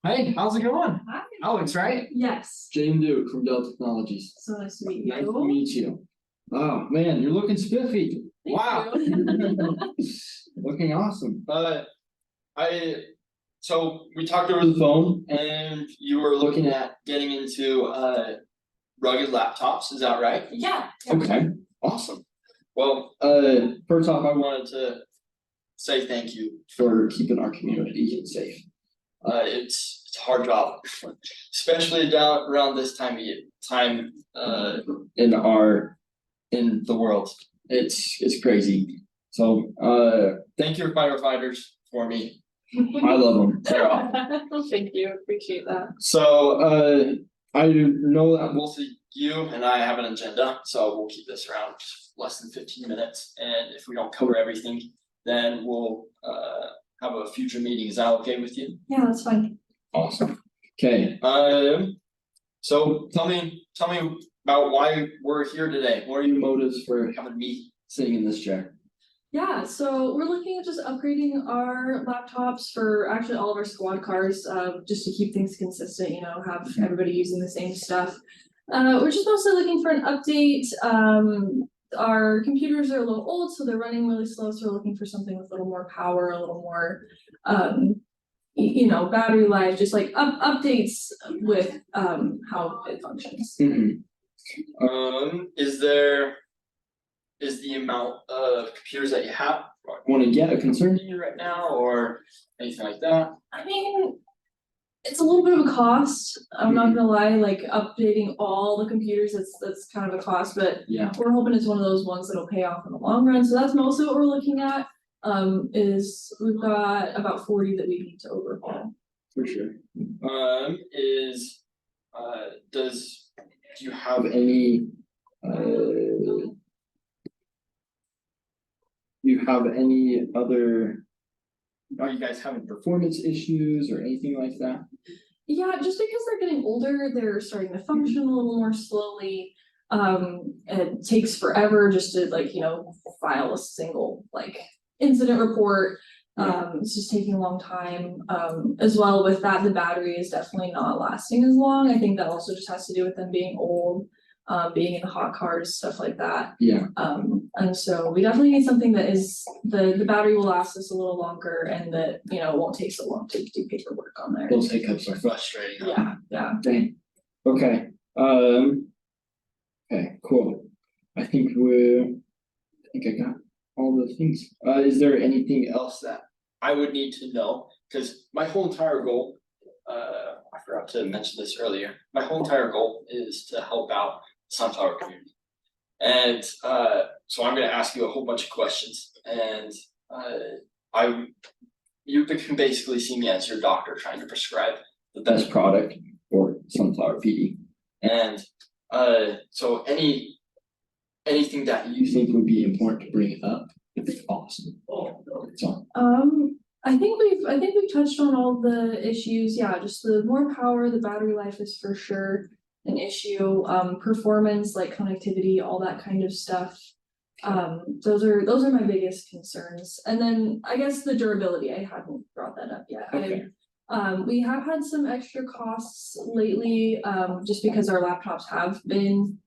Hey, how's it going? Hi. Alex, right? Yes. Jaeden Duke from Dell Technologies. So nice to meet you. Nice to meet you. Oh man, you're looking spiffy. Thank Wow. you. Looking awesome. So we talked over the phone and you were looking at getting into rugged laptops, is that right? Yeah. Okay, awesome. Well, first off, I wanted to say thank you for keeping our community safe. It's a hard job, especially down around this time in the world. It's crazy. So thank your firefighters for me. I love them. They're awesome. Thank you. Appreciate that. So I know that both of you and I have an agenda, so we'll keep this around less than 15 minutes. And if we don't cover everything, then we'll have a future meeting. Is that okay with you? Yeah, that's fine. Awesome. Okay. So tell me about why we're here today. What are your motives for having me sitting in this chair? Yeah, so we're looking at just upgrading our laptops for actually all of our squad cars, just to keep things consistent, you know, have everybody using the same stuff. We're just mostly looking for an update. Our computers are a little old, so they're running really slow, so we're looking for something with a little more power, a little more you know, battery life, just like updates with how it functions. Is the amount of computers that you have want to get a concern to you right now or anything like that? I mean, it's a little bit of a cost. I'm not gonna lie, like updating all the computers, that's kind of a cost, but yeah, we're hoping it's one of those ones that'll pay off in the long run. So that's mostly what we're looking at. Is we've got about 40 that we need to overhaul. For sure. Do you have any other, are you guys having performance issues or anything like that? Yeah, just because they're getting older, they're starting to function a little more slowly. It takes forever just to, like, you know, file a single like incident report. It's just taking a long time. As well with that, the battery is definitely not lasting as long. I think that also just has to do with them being old, being in hot cars, stuff like that. Yeah. And so we definitely need something that is the battery will last us a little longer and that, you know, won't take so long to do paperwork on there. Those hiccups are frustrating. Yeah, yeah. Dang. Okay. Okay, cool. I think I got all the things. Is there anything else that I would need to know? Because my whole entire goal, I forgot to mention this earlier. My whole entire goal is to help out the sunflower community. And so I'm going to ask you a whole bunch of questions, and you can basically see me as your doctor trying to prescribe the best product for sunflower PD. And so anything that you think would be important to bring up would be awesome. So I think we've touched on all the issues. Yeah, just the more power, the battery life is for sure an issue. Performance, like connectivity, all that kind of stuff. Those are my biggest concerns. And then I guess the durability, I hadn't brought that up yet. okay. We have had some extra costs lately, just because our laptops have been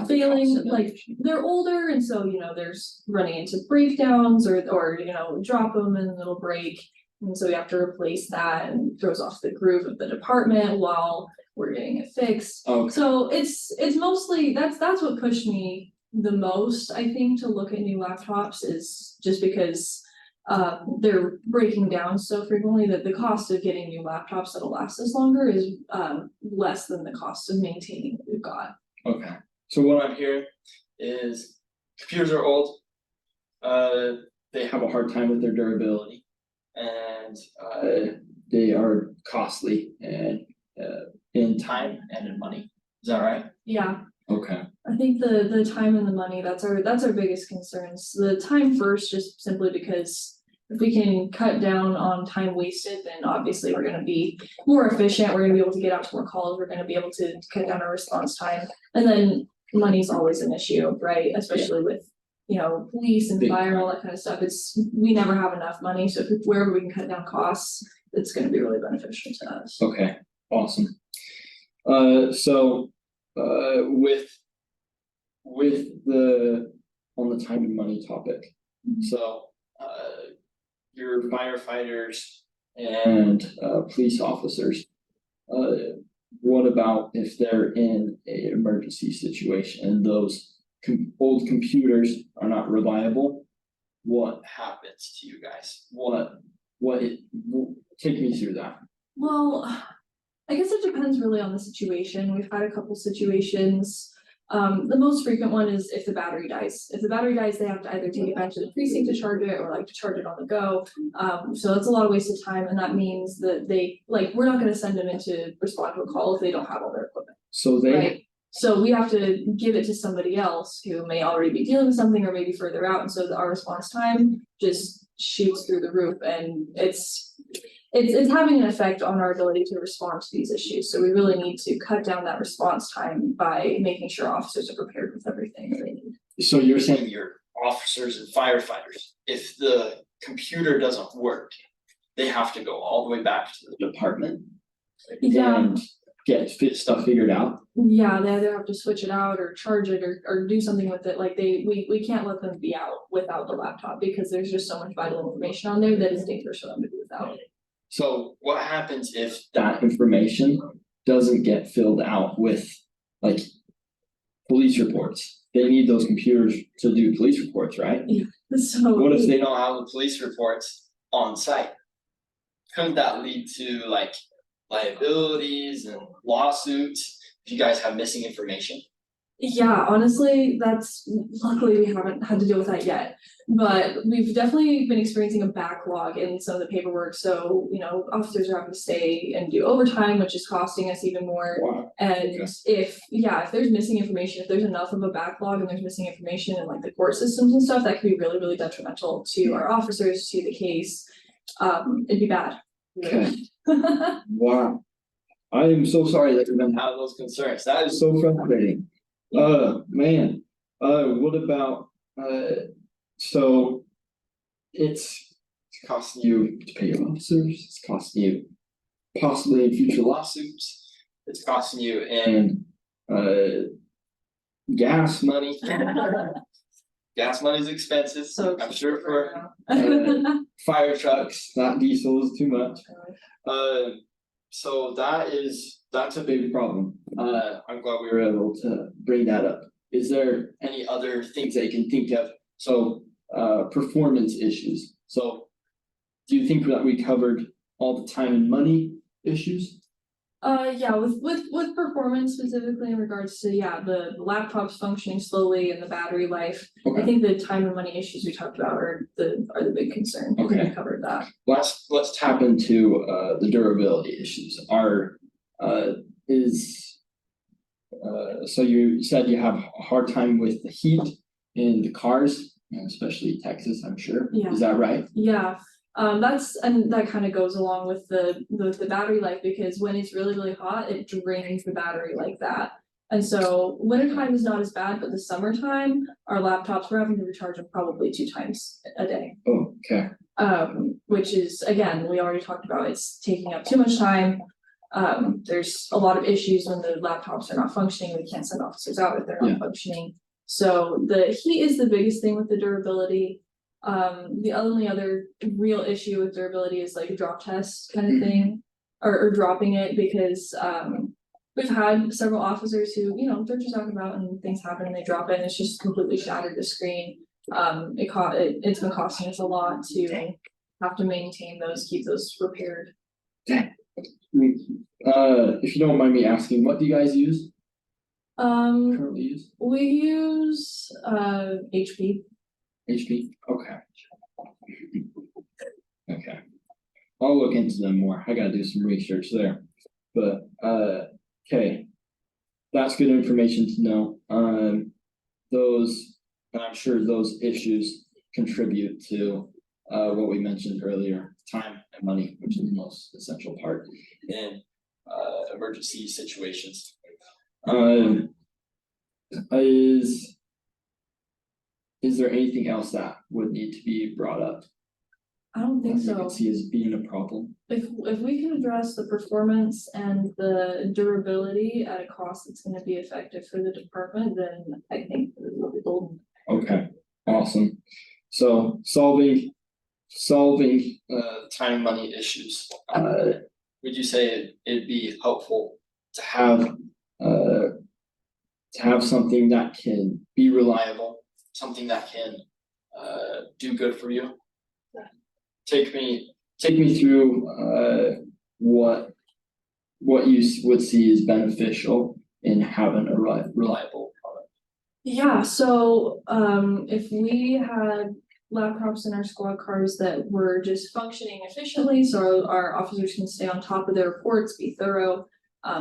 failing, like they're older, and so, you know, there's running into breakdowns or you know, drop them and it'll break, and so we have to replace that, and throws off the groove of the department while we're getting it fixed. Okay. So it's mostly that's what pushed me the most, I think, to look at new laptops, is just because they're breaking down so frequently that the cost of getting new laptops that'll last us longer is less than the cost of maintaining what we've got. Okay. So what I'm hearing is computers are old, they have a hard time with their durability, and they are costly and in time and in money. Is that right? Yeah. Okay. I think the time and the money, that's our biggest concerns. The time first, just simply because if we can cut down on time wasted, then obviously we're going to be more efficient. We're going to be able to get out to more calls. We're going to be able to cut down our response time. And then money's always an issue, right? Especially with police and Big fire, all time. that kind of stuff. We never have enough money, so if wherever we can cut down costs, it's gonna be really beneficial to us. Okay, awesome. So, with the, on the time and money topic, so, your firefighters and, police officers, what about if they're in an emergency situation and those old computers are not reliable? What happens to you guys? Take me through that. Well, I guess it depends really on the situation. We've had a couple situations. The most frequent one is if the battery dies. If the battery dies, they have to either take it back to the precinct to charge it or like to charge it on the go. So that's a lot of wasted time, and that means that we're not gonna send them in to respond to a call if they don't have all their equipment, So they, right? So we have to give it to somebody else who may already be dealing with something or maybe further out, and so our response time just shoots through the roof, and it's having an effect on our ability to respond to these issues. So we really need to cut down that response time by making sure officers are prepared with everything that they need. so you're saying your officers and firefighters, if the computer doesn't work, they have to go all the way back to the department? Yeah. And get stuff figured out? Yeah, they either have to switch it out or charge it or do something with it. Like we can't let them be out without the laptop because there's just so much vital information on there that is dangerous for them to be without. So what happens if that information doesn't get filled out with like police reports? They need those computers to do police reports, right? So What if they don't have the police reports on site? Couldn't that lead to like liabilities and lawsuits if you guys have missing information? Yeah, honestly, luckily we haven't had to deal with that yet, but we've definitely been experiencing a backlog in some of the paperwork. So, officers are having to stay and do overtime, which is costing us even more. Wow. And Okay. if there's missing information, if there's enough of a backlog and there's missing information in like the court systems and stuff, that could be really, really detrimental to our officers, to the case. It'd be bad. Okay. Wow. I am so sorry that you're gonna have those concerns. That is so frustrating. Man, what about, so it's costing you to pay your officers, it's costing you possibly in future lawsuits, it's costing you in, gas money. Gas money's expensive, So I'm sure for fire trucks, that diesel is too much. So that's a big problem. I'm glad we were able to bring that up. Is there any other things that you can think of? So, performance issues. So, do you think that we covered all the time and money issues? Yeah, with performance specifically in regards to, the laptops functioning slowly and the battery life. Okay. I think the time and money issues we talked about are the big concern. Okay. We covered that. Let's tap into the durability issues. So you said you have a hard time with the heat in the cars, especially Texas, I'm sure. Yeah. Is that right? Yeah. That kind of goes along with the battery life, because when it's really, really hot, it drains the battery like that. And so wintertime is not as bad, but the summertime, our laptops, we're having to recharge them probably 2 times a day. Oh, okay. Which is, again, we already talked about, it's taking up too much time. There's a lot of issues when the laptops are not functioning. We can't send officers out if they're not functioning. So the heat is the biggest thing with the durability. The only other real issue with durability is like a drop test kind of thing, or dropping it, because we've had several officers who, they're just talking about and things happen and they drop it and it's just completely shattered the screen. It's been costing us a lot to have to maintain those, keep those repaired. If you don't mind me asking, what do you guys use? Currently use? We use HP. HP, okay. Okay. I'll look into them more. I gotta do some research there. But okay. That's good information to know. I'm sure those issues contribute to what we mentioned earlier, time and money, which is the most essential part in emergency situations. is there anything else that would need to be brought up? I don't think that you can so. see as being a problem? If we can address the performance and the durability at a cost that's gonna be effective for the department, then I think it will be golden. Okay, awesome. So solving time and money issues, would you say it'd be helpful to have something that can be reliable, something that can do good for you? Yeah. Take me through what you would see as beneficial in having a reliable product. Yeah, so if we had laptops in our squad cars that were just functioning efficiently, so our officers can stay on top of their reports, be thorough,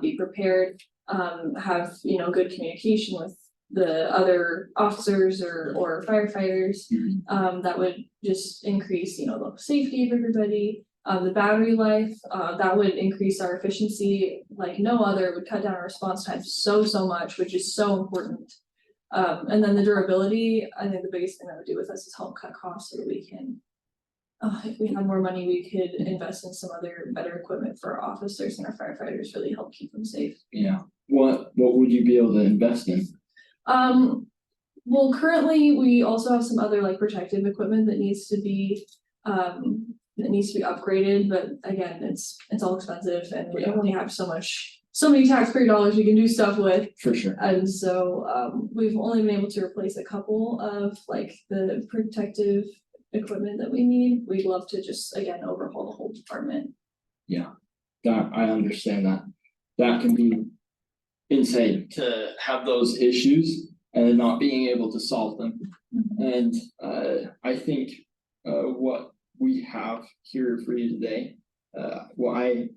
be prepared, have, you know, good communication with the other officers or firefighters, that would just increase, you know, the safety of everybody. The battery life, that would increase our efficiency like no other, would cut down our response time so much, which is so important. And then the durability, I think the biggest thing that would do with us is help cut costs so that we can, if we had more money, we could invest in some other better equipment for our officers and our firefighters, really help keep them safe. Yeah, what would you be able to invest in? Well, currently, we also have some other like protective equipment that needs to be upgraded, but again, it's all expensive and we only have so many taxpayer dollars we can do stuff with. For sure. And so we've only been able to replace a couple of like the protective equipment that we need. We'd love to just again overhaul the whole department. Yeah, that I understand that can be insane to have those issues and not being able to solve them. And I think what we have here for you today, what I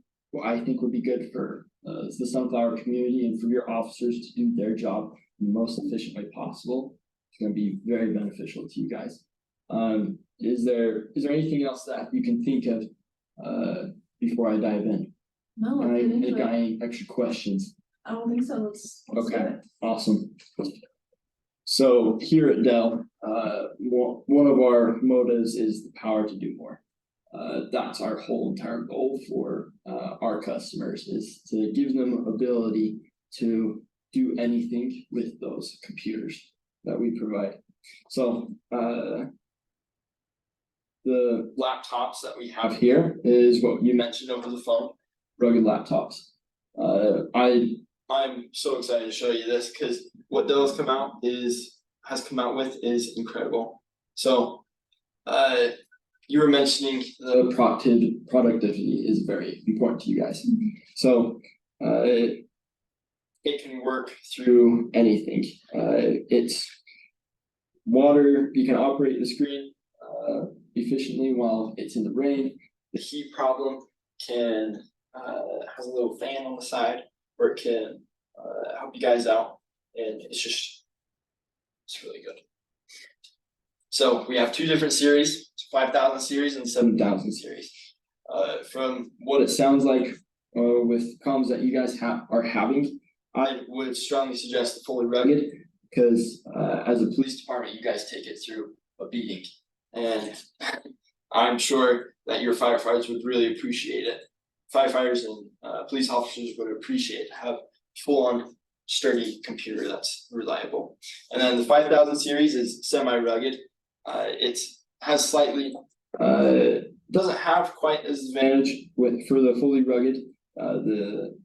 think would be good for the Sunflower community and for your officers to do their job in the most efficient way possible. It's going to be very beneficial to you guys. Is there anything else that you can think of before I dive in? No, Got any extra questions? I don't think so. Let's Okay, do it. awesome. So here at Dell, one of our motives is the power to do more. That's our whole entire goal for our customers, is to give them ability to do anything with those computers that we provide. So the laptops that we have here is what you mentioned over the phone, rugged laptops. I'm so excited to show you this because what Dell has come out with is incredible. So you were mentioning the productivity is very important to you guys. So it can work through anything. It's water, you can operate the screen efficiently while it's in the rain. The heat problem can has a little fan on the side where it can help you guys out, and it's really good. So we have two different series, 5,000 series and 7,000 series. From what it sounds like with problems that you guys are having, I would strongly suggest the fully rugged, because as a police department, you guys take it through a beating, and I'm sure that your firefighters would really appreciate it. Firefighters and police officers would appreciate to have full-on sturdy computer that's reliable. And then the 5,000 series is semi-rugged. It has slightly doesn't have quite as advantage for the fully rugged. The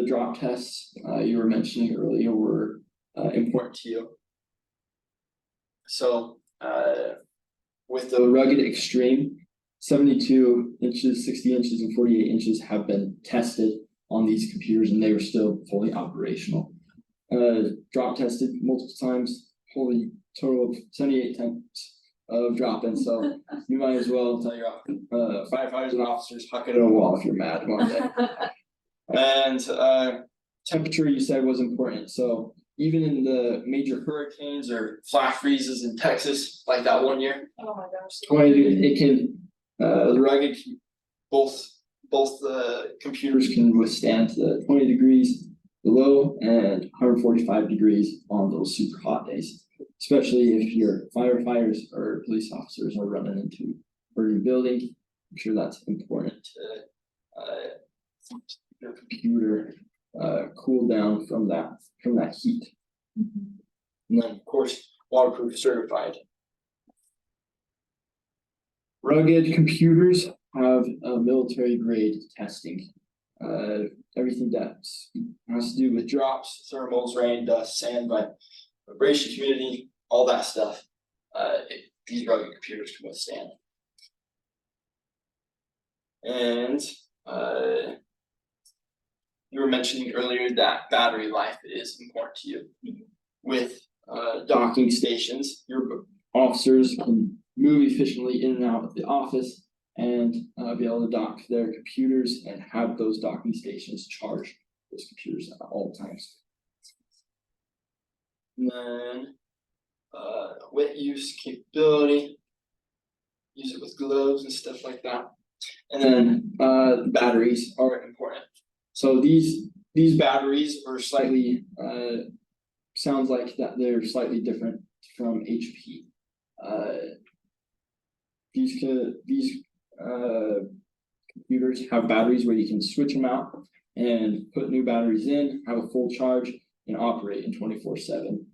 drop tests you were mentioning earlier were important to you. So with the rugged extreme, 72 inches, 60 inches, and 48 inches have been tested on these computers, and they were still fully operational. Drop tested multiple times, holy total of 78 attempts of drop-in. So you might as well tell your firefighters and officers, huck it at a wall if you're mad one day. And temperature, you said, was important. So even in the major hurricanes or flash freezes in Texas, like that one year, Oh my gosh. it can the rugged, both the computers can withstand the 20 degrees below and 145 degrees on those super hot days. especially if your firefighters or police officers are running into a burning building. I'm sure that's important to your computer cool down from that heat. And then, of course, waterproof certified. Rugged computers have military grade testing. Everything that has to do with drops, thermals, rain, dust, sand, vibration, humidity, all that stuff. These rugged computers can withstand. And you were mentioning earlier that battery life is important to you. With docking stations, your officers can move efficiently in and out of the office and be able to dock their computers and have those docking stations charge those computers at all times. And then wet use capability, use it with gloves and stuff like that. And then batteries are important. So these batteries are slightly sounds like that they're slightly different from HP. These computers have batteries where you can switch them out and put new batteries in, have a full charge, and operate in 24/7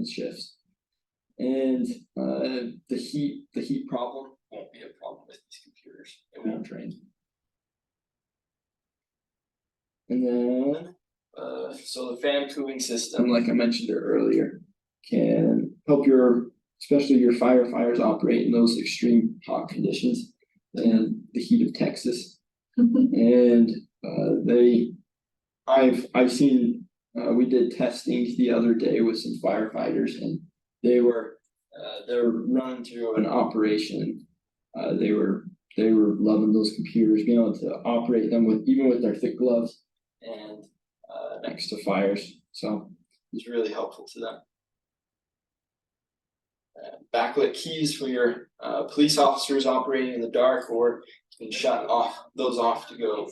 shifts. And the heat problem won't be a problem with these computers. It won't drain. And then so the fan cooling system, like I mentioned earlier, can help especially your firefighters operate in those extreme hot conditions and the heat of Texas. And I've seen we did testing the other day with some firefighters, and they were running through an operation. They were loving those computers, being able to operate them even with their thick gloves and next to fires. So it's really helpful to them. Backlit keys for your police officers operating in the dark, or you can shut those off to go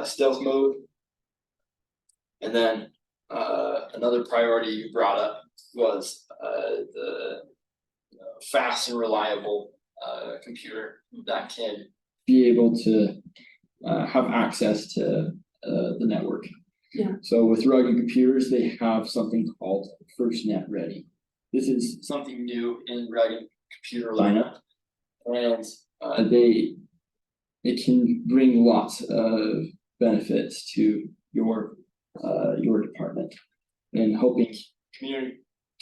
stealth mode. And then another priority you brought up was the fast and reliable computer that can be able to have access to the network. Yeah. So with rugged computers, they have something called FirstNet Ready. This is something new in rugged computer lineup, and it can bring lots of benefits to your department, and helping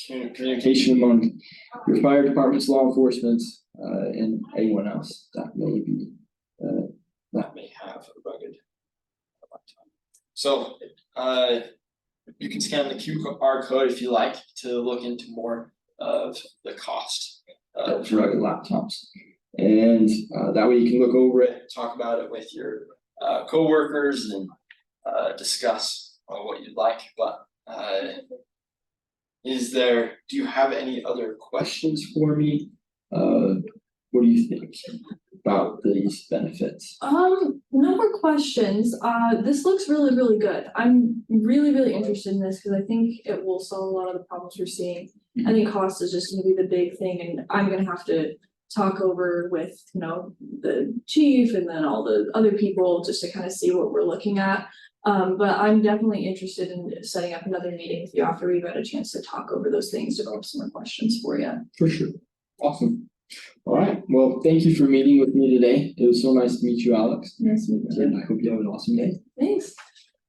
communication among your fire departments, law enforcement, and anyone else that may have a rugged laptop. So you can scan the QR code if you like to look into more of the cost of rugged laptops, and that way you can look over it, talk about it with your coworkers, and discuss what you'd like. But do you have any other questions for me? What do you think about these benefits? No more questions. This looks really, really good. I'm really, really interested in this because I think it will solve a lot of the problems we're seeing. I think cost is just going to be the big thing, and I'm going to have to talk over with, the chief and then all the other people just to kind of see what we're looking at. But I'm definitely interested in setting up another meeting with you after we've had a chance to talk over those things, develop some more questions for you. For sure. Awesome. All right. Well, thank you for meeting with me today. It was so nice to meet you, Alex. Nice to meet you. And I hope you have an awesome day. Thanks.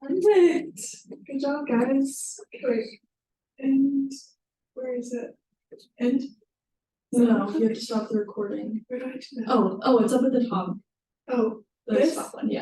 Perfect. Good job, guys. Okay. And where is it? End? No, you have to stop the recording. Where do I do that? Oh, it's up at the top. Oh, The this? top one, yeah.